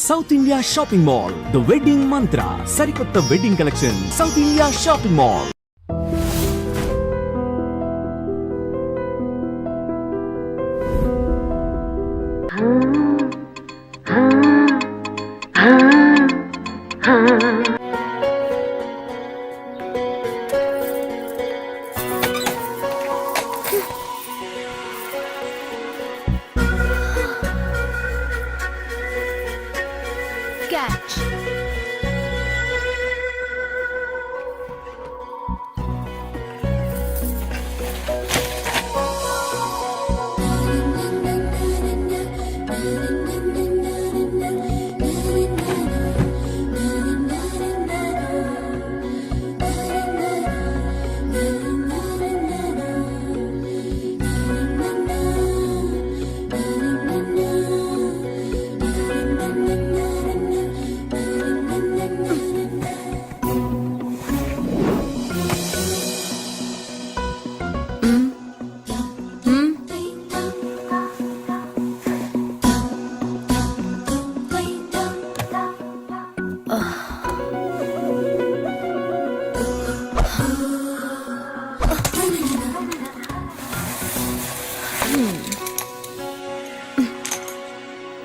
South India shopping mall the wedding మంత్ర సరికొత్త wedding collection south India shopping mall. Catch.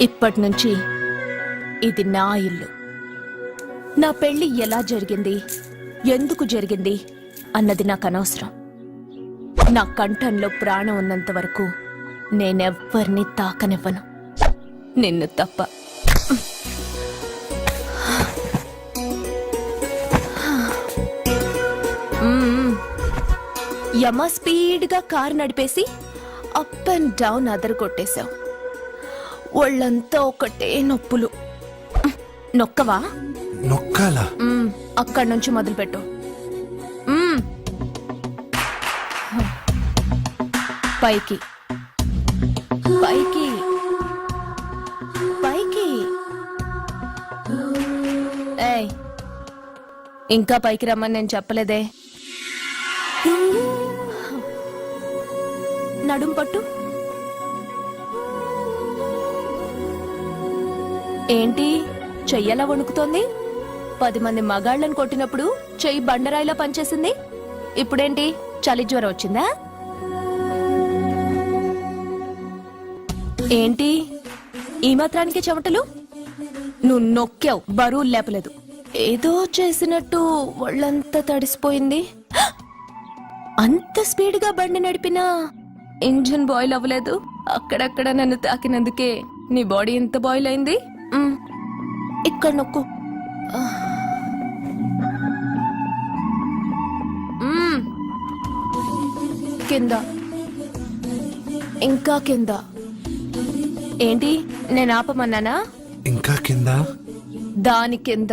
ఇప్పటి నుంచి ఇది నా ఇల్లు. నా పెళ్లి ఎలా జరిగింది, ఎందుకు జరిగింది అన్నది నాకు అనవసరం. నా కంఠంలో ప్రాణం ఉన్నంత వరకు నేనెవ్వరిని తాకనివ్వను, నిన్ను తప్ప. యమ స్పీడ్గా కారు నడిపేసి అప్ అండ్ డౌన్ అదరు కొట్టేశావు. ఒళ్ళంతా ఒకటే నొప్పులు. నొక్కవా? నొక్కాలా? అక్కడి నుంచి మొదలుపెట్టు. పైకి పైకి పైకి. ఏయ్, ఇంకా పైకి రమ్మని నేను చెప్పలేదే. నడుం పట్టు. ఏంటి చెయ్యలా వణుకుతోంది? 10 మంది మగాళ్ళని కొట్టినప్పుడు చెయ్యి బండరాయిలా పనిచేసింది. ఇప్పుడేంటి చలి జ్వరం వచ్చిందా? ఏంటి ఈ మాత్రానికి చెమటలు? నువ్వు నొక్కావు, బరువు లేపలేదు. ఏదో చేసినట్టు ఒళ్ళంతా తడిసిపోయింది. అంత స్పీడ్గా బండి నడిపినా ఇంజిన్ బాయిల్ అవ్వలేదు. అక్కడక్కడ నన్ను తాకినందుకే నీ బాడీ ఎంత బాయిల్ అయింది. ఇక్కడ నొక్కు. కింద, ఇంకా కింద. ఏంటి నేను ఆపమన్నానా? ఇంకా కింద, దాని కింద.